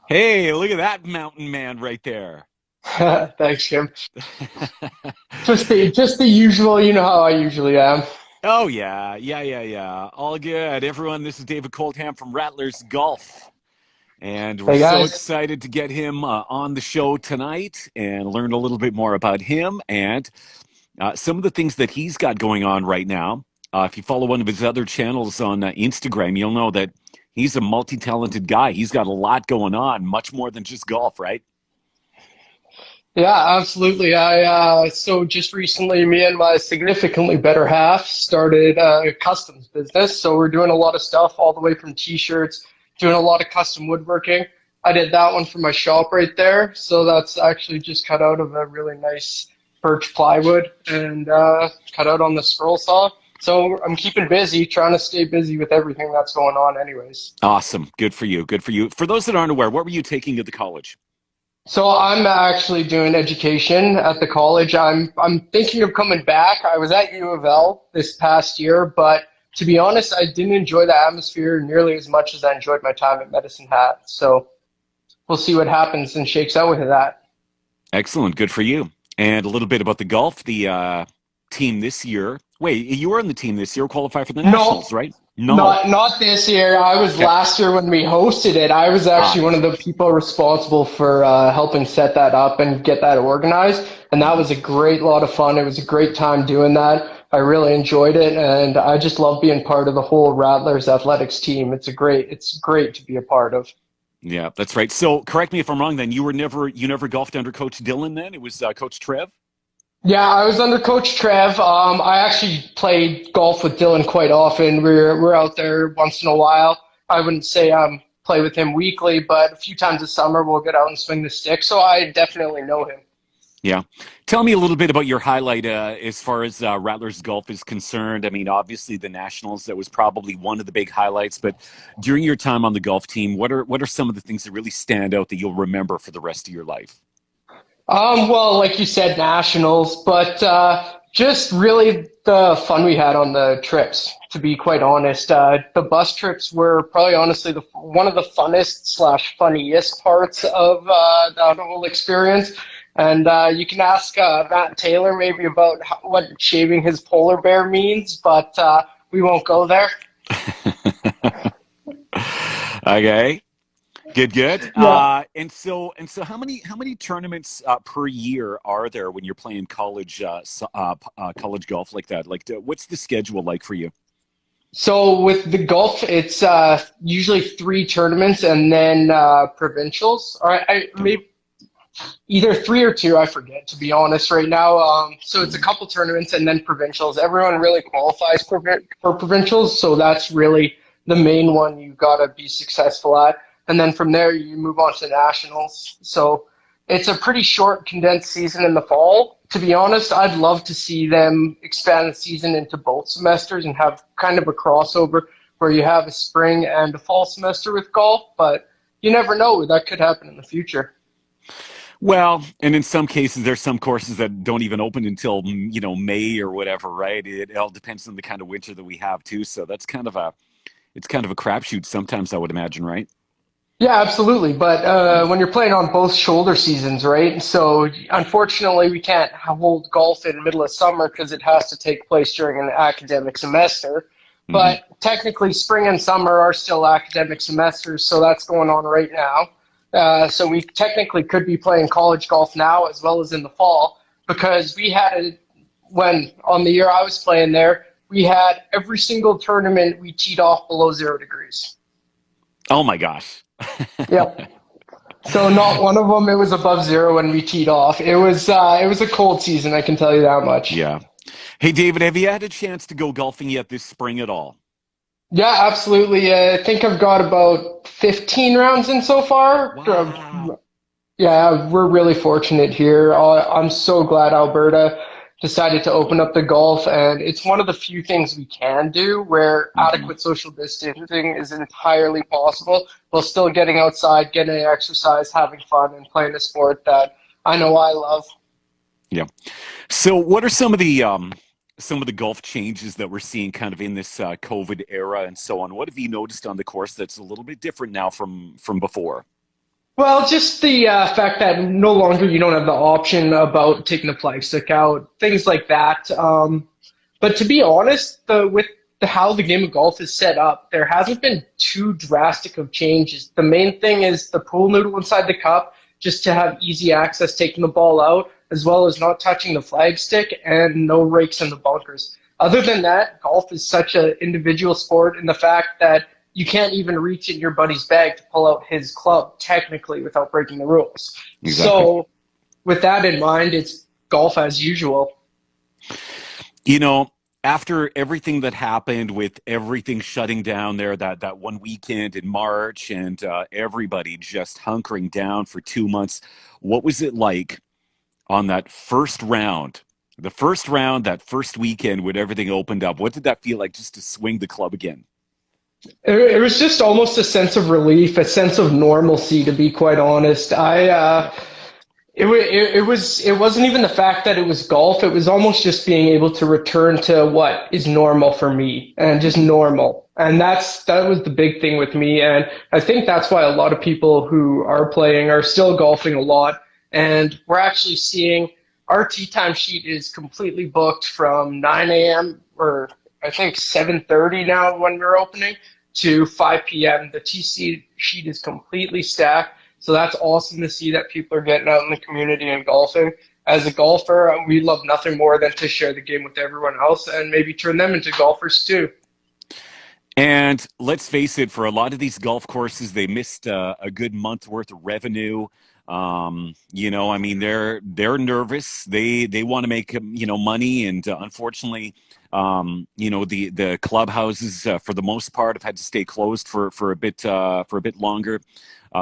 Hey, look at that mountain man right there. Thanks, Kim. Just the usual, you know how I usually am. Oh yeah. All good. Everyone, this is David Coldham from Rattlers Golf. And we're Hey so guys. excited to get him on the show tonight and learn a little bit more about him and some of the things that he's got going on right now. If you follow one of his other channels on Instagram, you'll know that he's a multi-talented guy. He's got a lot going on, much more than just golf, right? Yeah, absolutely. I just recently, me and my significantly better half started a customs business. So we're doing a lot of stuff all the way from t-shirts, doing a lot of custom woodworking. I did that one for my shop right there. So that's actually just cut out of a really nice birch plywood and cut out on the scroll saw. So I'm keeping busy, trying to stay busy with everything that's going on anyways. Awesome. Good for you. Good for you. For those that aren't aware, what were you taking at the college? So I'm actually doing education at the college. I'm thinking of coming back. I was at U of L this past year, but to be honest, I didn't enjoy the atmosphere nearly as much as I enjoyed my time at Medicine Hat. So we'll see what happens and shakes out with that. Excellent. Good for you. And a little bit about the golf, the team this year. Wait, you were on the team this year, qualify for the No, Nationals, right? No. not this year. I was Okay. last year when we hosted it. I was Ah. actually one of the people responsible for helping set that up and get that organized. And that Mhm. was a great lot of fun. It was a great time doing that. I really enjoyed it, and I just love being part of the whole Rattlers athletics team. It's great to be a part of. Yeah, that's right. So correct me if I'm wrong then. You never golfed under Coach Dillon then? It was Coach Trev? Yeah, I was under Coach Trev. I actually played golf with Dylan quite often. We're out there once in a while. I wouldn't say play with him weekly, but a few times this summer we'll get out and swing the stick. So I definitely know him. Yeah. Tell me a little bit about your highlight as far as Rattlers golf is concerned. I mean, obviously the Nationals, that was probably one of the big highlights, but during your time on the golf team, what are some of the things that really stand out that you'll remember for the rest of your life? Well, like you said, nationals, but just really the fun we had on the trips. To be quite honest, the bus trips were probably honestly one of the funnest slash funniest parts of that whole experience. And you can ask Matt Taylor maybe about what shaving his polar bear means, but we won't go there. Okay. Good. Yeah. And so how many tournaments per year are there when you're playing college golf like that? Like, what's the schedule like for you? So with the golf, it's usually three tournaments and then provincials. All right, Okay. maybe either three or two, I forget to be honest right now. So it's a Mhm. couple tournaments and then provincials. Everyone really qualifies for provincials, so that's really the main one you gotta be successful at. And then from there you move on to nationals. So it's a pretty short, condensed season in the fall. To be honest, I'd love to see them expand the season into both semesters and have kind of a crossover where you have a spring and a fall semester with golf, but you never know. That could happen in the future. Well, and in some cases, there's some courses that don't even open until May or whatever, right? It all depends on the kind of winter that we have too. So that's kind of a crapshoot sometimes, I would imagine, right? Yeah, absolutely. But Mm. when you're playing on both shoulder seasons, right? So unfortunately, we can't hold golf in the middle of summer because it has to take place during an academic semester. Hmm. But technically, spring and summer are still academic semesters, so that's going on right now. So we technically could be playing college golf now as well as in the fall because we had it when on the year I was playing there, we had every single tournament we teed off below 0 degrees. Oh my gosh. Yep. So not one of them. It was above zero when we teed off. It was a cold season. I can tell you that much. Yeah. Hey, David, have you had a chance to go golfing yet this spring at all? Yeah, absolutely. I think I've got about 15 rounds in so far. Wow. Yeah, we're really fortunate here. I'm so glad Alberta decided to open up the golf, and it's one of the few things we can do where Hmm. adequate social distancing is entirely possible while still getting outside, getting exercise, having fun, and playing a sport that I know I love. Yeah. So, what are some of the golf changes that we're seeing kind of in this COVID era and so on? What have you noticed on the course that's a little bit different now from before? Well, just the fact that no longer you don't have the option about taking the flagstick out, things like that. But to be honest, with how the game of golf is set up, there hasn't been too drastic of changes. The main thing is the pool noodle inside the cup, just to have easy access taking the ball out, as well as not touching the flagstick and no rakes in the bunkers. Other than that, golf is such an individual sport in the fact that you can't even reach in your buddy's bag to pull out his club technically without breaking the rules. Exactly. So, with that in mind, it's golf as usual. You know, after everything that happened with everything shutting down there, that one weekend in March, and everybody just hunkering down for 2 months, what was it like on that first round? The first round, that first weekend when everything opened up, what did that feel like just to swing the club again? It was just almost a sense of relief, a sense of normalcy, to be quite honest. It wasn't even the fact that it was golf. It was almost just being able to return to what is normal for me and just normal. And that was the big thing with me. And I think that's why a lot of people who are playing are still golfing a lot. And we're actually seeing our tee time sheet is completely booked from 9 a.m. or I think 7:30 now when we're opening to 5 p.m. The tee sheet is completely stacked. So that's awesome to see that people are getting out in the community and golfing. As a golfer, we love nothing more than to share the game with everyone else and maybe turn them into golfers too. And let's face it, for a lot of these golf courses, they missed a good month worth of revenue. I mean, they're nervous. They want to make money, and unfortunately, the clubhouses for the most part have had to stay closed for a bit longer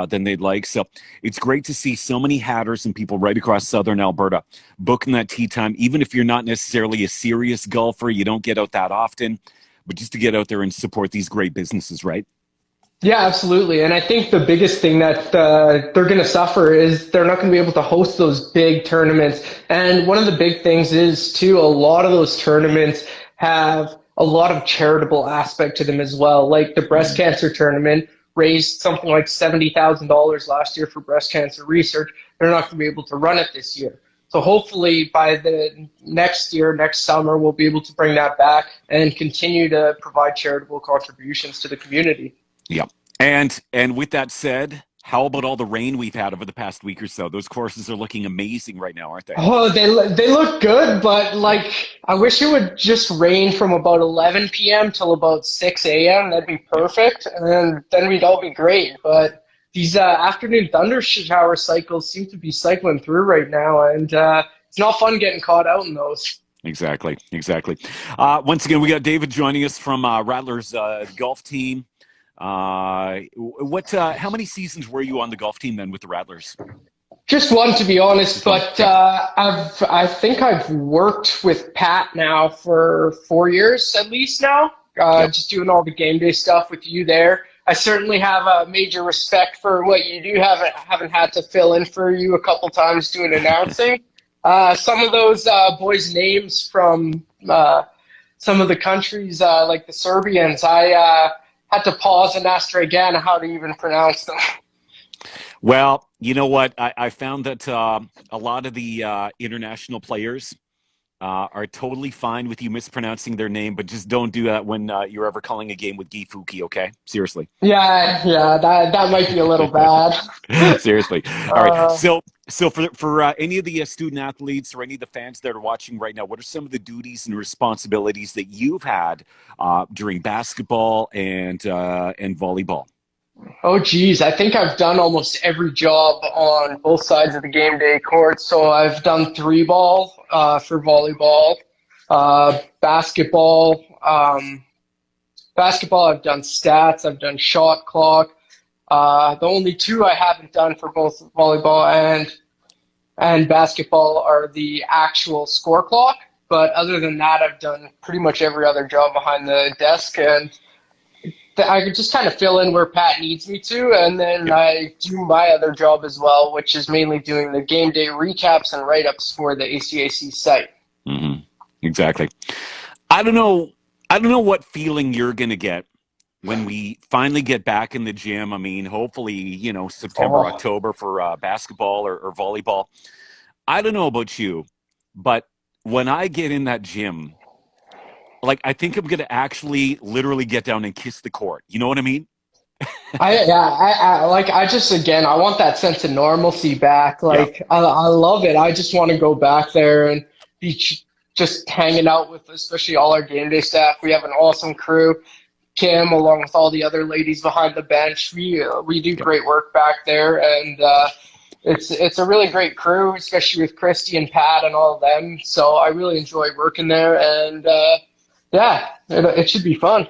than they'd like. So it's great to see so many hatters and people right across southern Alberta booking that tee time, even if you're not necessarily a serious golfer, you don't get out that often, but just to get out there and support these great businesses, right? Yeah, absolutely. And I think the biggest thing that they're going to suffer is they're not going to be able to host those big tournaments. And one of the big things is, too, a lot of those tournaments have a lot of charitable aspect to them as well. Like the breast cancer tournament raised something like $70,000 last year for breast cancer research. They're not going to be able to run it this year. So hopefully by the next year, next summer, we'll be able to bring that back and continue to provide charitable contributions to the community. Yeah. And with that said, how about all the rain we've had over the past week or so? Those courses are looking amazing right now, aren't they? Oh, they look good, but like I wish it would just rain from about 11 p.m. till about 6 a.m. That'd be Yeah. perfect, and then we'd all be great. But these afternoon thunder shower cycles seem to be cycling through right now, and it's not fun getting caught out in those. Exactly. Exactly. Once again, we got David joining us from Rattlers golf team. How many seasons were you on the golf team then with the Rattlers? Just one, to be honest, Just one. but Okay. I think I've worked with Pat now for 4 years at least now. Yep. Just doing all the game day stuff with you there. I certainly have a major respect for what you do. Haven't had to fill in for you a couple times doing announcing. Some of those boys' names from some of the countries, like the Serbians, I had to pause and ask her again how to even pronounce them. Well, you know what? I found that a lot of the international players are totally fine with you mispronouncing their name, but just don't do that when you're ever calling a game with Guy Fuki, okay? Seriously. Yeah, that might be a little bad. Seriously. All right. Uh, So for any of the student athletes or any of the fans that are watching right now, what are some of the duties and responsibilities that you've had during basketball and volleyball? oh, geez, I think I've done almost every job on both sides of the game day court. So I've done three ball for volleyball, basketball. Basketball, I've done stats, I've done shot clock. The only two I haven't done for both volleyball and basketball are the actual score clock. But other than that, I've done pretty much every other job behind the desk, and I could just kind of fill in where Pat needs me to, and then Yep. I do my other job as well, which is mainly doing the game day recaps and write-ups for the ACAC site. Hmm. Exactly. I don't know. I don't know what feeling you're going to get when we finally get back in the gym. I mean, hopefully, you know, September, Oh, October for basketball or volleyball. I don't know about you, but when I get in that gym, like I think I'm gonna actually literally get down and kiss the court. You know what I mean? I just again, I want that sense of normalcy back. Yeah. Like, I love it. I just want to go back there and be just hanging out with, especially all our game day staff. We have an awesome crew. Kim, along with all the other ladies behind the bench, we do Yep. great work back there, and it's a really great crew, especially with Christy and Pat and all of them. So I really enjoy working there, and yeah, it should be fun.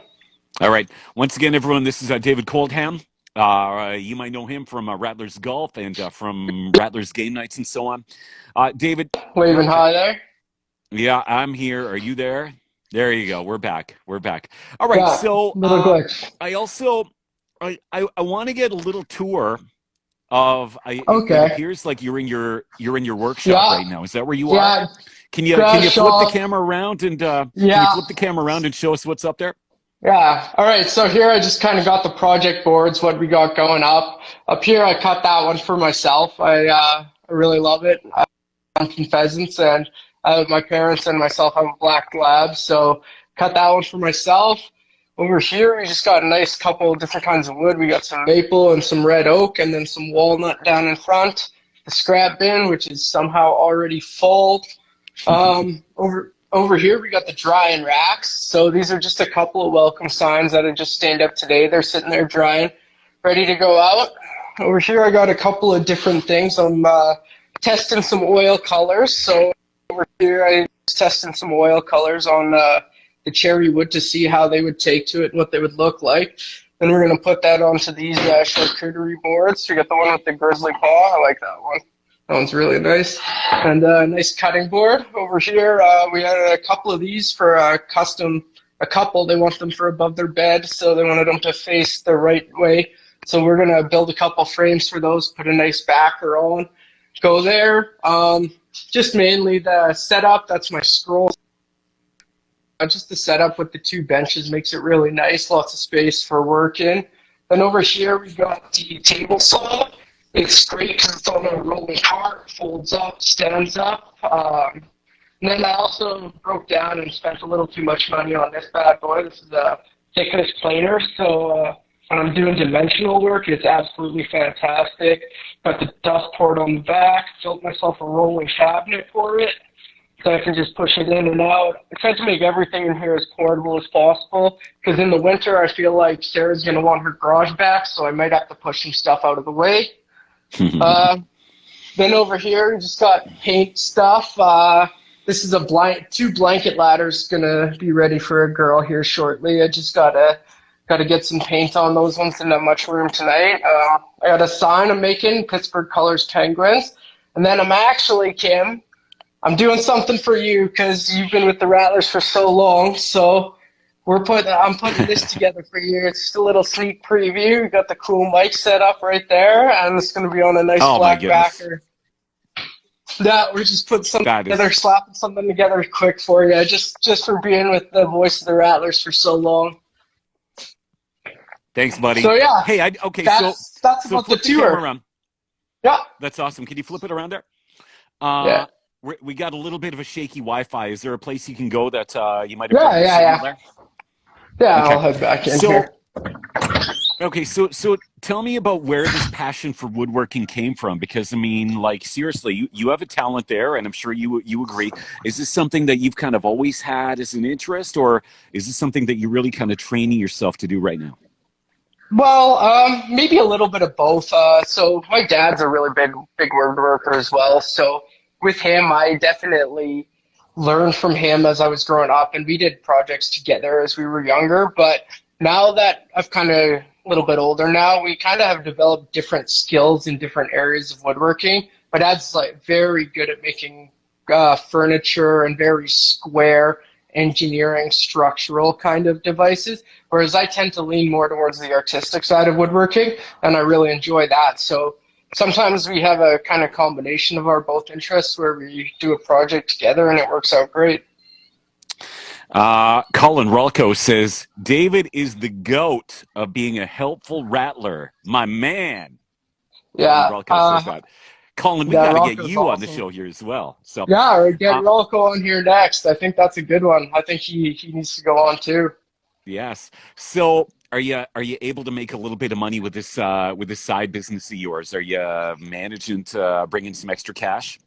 All right. Once again, everyone, this is David Coldham. You might know him from Rattlers Golf and from Rattlers Game Nights and so on. David, Waving high there. yeah, I'm here. Are you there? There you go. We're back. We're back. All right. Yeah, So little glitch. I also I want to get a little tour of. It Okay. appears like you're in your workshop Yeah, right now. Is that where you are? yeah. Can you Grass flip the shop. camera around and can you Yeah, flip the camera around and show us what's up there? yeah. All right. So here I just kind of got the project boards, what we got going up. Up here, I cut that one for myself. I really love it. I'm from pheasants, and my parents and myself have a black lab, so cut that one for myself. Over here, we just got a nice couple of different kinds of wood. We got some maple and some red oak, and then some walnut down in front. The scrap bin, which is somehow already full. Over here, we got the drying racks. So these are just a couple of welcome signs that have just stand up today. They're sitting there drying, ready to go out. Over here, I got a couple of different things. I'm testing some oil colors. So over here, I was testing some oil colors on the cherry wood to see how they would take to it and what they would look like. Then we're going to put that onto these charcuterie boards. We got the one with the grizzly paw. I like that one. That one's really nice. And a nice cutting board. Over here, we had a couple of these for a couple. They want them for above their bed, so they wanted them to face the right way. So we're going to build a couple frames for those, put a nice backer on, go there. Just mainly the setup. That's my scroll. Just the setup with the two benches makes it really nice. Lots of space for working. Then over here, we've got the table saw. It's great because it's on a rolling cart, folds up, stands up. And then I also broke down and spent a little too much money on this bad boy. This is a thickness planer, so when I'm doing dimensional work, it's absolutely fantastic. Got the dust port on the back, built myself a rolling cabinet for it, so I can just push it in and out. I tried to make everything in here as portable as possible, because in the winter I feel like Sarah's going to want her garage back, so I might have to push some stuff out of the way. Then over here, we just got paint stuff. This is two blanket ladders gonna be ready for a girl here shortly. I just gotta get some paint on those ones. Didn't have much room tonight. I got a sign I'm making, Pittsburgh Colors Penguins, and then Kim, I'm doing something for you because you've been with the Rattlers for so long. So I'm putting this together for you. It's just a little sneak preview. We got the cool mic set up right there, and it's going to be on a nice Oh my black goodness. backer. Yeah, we're just putting something That together, is slapping something together quick for you, just for being with the voice of the Rattlers for so long. Thanks, buddy. So yeah, Hey, okay, that's so about the flip the camera tour. around. Yeah, That's awesome. Can you flip it around there? yeah, We got a little bit of a shaky Wi-Fi. Is there a place you can go that you might have yeah, better yeah, signal yeah. there? Yeah, Okay. I'll head back in So here. okay, so tell me about where this passion for woodworking came from, because I mean, like seriously, you have a talent there, and I'm sure you agree. Is this something that you've kind of always had as an interest, or is this something that you're really kind of training yourself to do right now? Well, maybe a little bit of both. So my dad's a really big woodworker as well. So with him, I definitely learned from him as I was growing up, and we did projects together as we were younger. But now that I've kind of a little bit older now, we kind of have developed different skills in different areas of woodworking. My dad's like very good at making furniture and very square engineering structural kind of devices, whereas I tend to lean more towards the artistic side of woodworking, and I really enjoy that. So sometimes we have a kind of combination of our both interests where we do a project together and it works out great. Colin Rolko says, David is the GOAT of being a helpful rattler. My man. Colin Yeah, Rolko says that. Colin, we yeah, got to get Rocco's you on the awesome. show here as well. So, Yeah, or get uh, Rocco on here next. I think that's a good one. I think he needs to go on too. yes. So, are you able to make a little bit of money with this side business of yours? Are you managing to bring in some extra cash?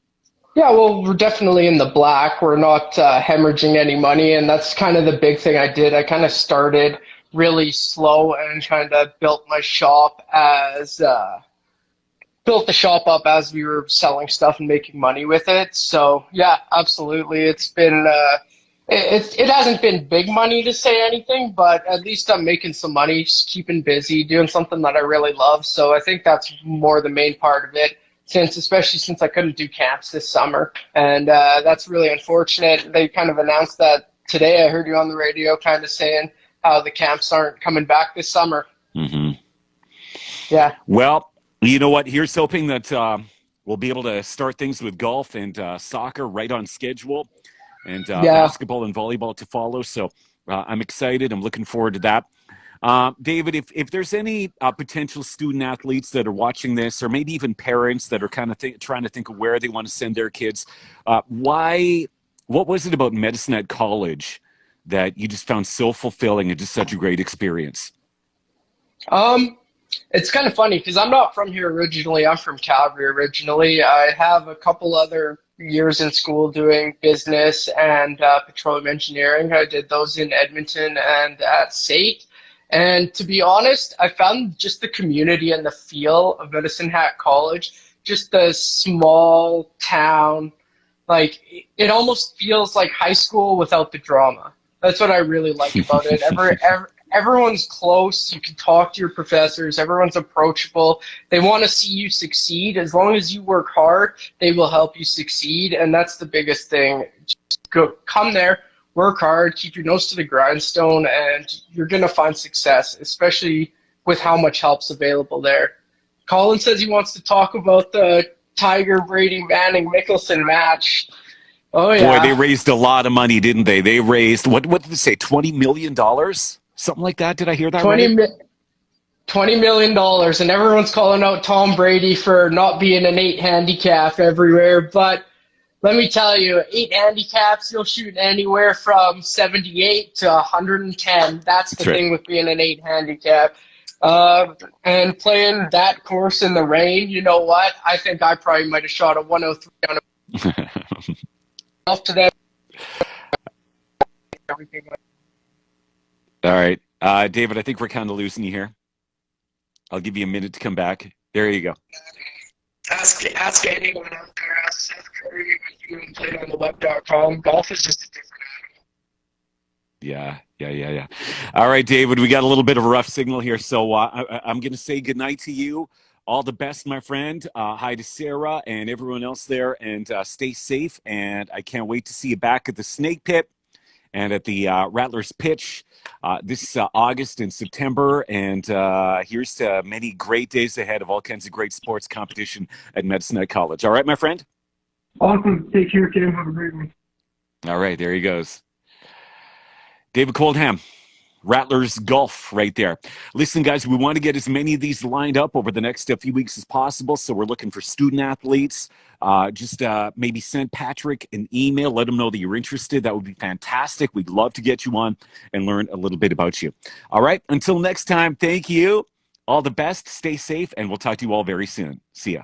Yeah, well, we're definitely in the black. We're not hemorrhaging any money, and that's kind of the big thing I did. I kind of started really slow and kind of built the shop up as we were selling stuff and making money with it. So yeah, absolutely. It hasn't been big money to say anything, but at least I'm making some money, just keeping busy, doing something that I really love. So I think that's more the main part of it. Especially since I couldn't do camps this summer, and that's really unfortunate. They kind of announced that today. I heard you on the radio, kind of saying how the camps aren't coming back this summer. Hmm. Yeah, Well, you know what? Here's hoping that we'll be able to start things with golf and soccer right on schedule, and yeah. basketball and volleyball to follow. So I'm excited. I'm looking forward to that. David, if there's any potential student athletes that are watching this, or maybe even parents that are kind of trying to think of where they want to send their kids, why? What was it about medicine at college that you just found so fulfilling and just such a great experience? Um, it's kind of funny because I'm not from here originally. I'm from Calgary originally. I have a couple other years in school doing business and petroleum engineering. I did those in Edmonton and at SAIT. And to be honest, I found just the community and the feel of Medicine Hat College, just the small town, like it almost feels like high school without the drama. That's what I really like about it. Everyone's close. You can talk to your professors. Everyone's approachable. They want to see you succeed. As long as you work hard, they will help you succeed. And that's the biggest thing. Just come there, work hard, keep your nose to the grindstone, and you're going to find success, especially with how much help's available there. Colin says he wants to talk about the Tiger Brady Manning Mickelson match. Oh Boy, they yeah, raised a lot of money, didn't they? They raised what did they say? $20 million, something like that. Did I hear that right? 20, $20 million, and everyone's calling out Tom Brady for not being an 8 handicap everywhere. But let me tell you, 8 handicaps, you'll shoot anywhere from 78 to 110. That's the That's right. thing with being an 8 handicap. And playing that course in the rain, you know what? I think I probably might have shot a 103 on a to that everything. All right, David. I think we're kind of losing you here. I'll give you a minute to come back. There you go. Ask anyone out there. Ask Seth Curry when you played on the web.com. Golf is just a different Yeah, yeah, yeah, yeah. All right, David. We got a little bit of a rough signal here, so I'm going to say goodnight to you. All the best, my friend. Hi to Sarah and everyone else there, and stay safe. And I can't wait to see you back at the Snake Pit and at the Rattlers pitch this August and September. And here's to many great days ahead of all kinds of great sports competition at Medicine Hat College. All right, my friend? Awesome. Take care, Kim. Have a great one. All right, there he goes. David Coldham, Rattlers Golf right there. Listen, guys, we want to get as many of these lined up over the next few weeks as possible. So we're looking for student athletes. Just maybe send Patrick an email. Let him know that you're interested. That would be fantastic. We'd love to get you on and learn a little bit about you. All right. Until next time, thank you. All the best. Stay safe. And we'll talk to you all very soon. See ya.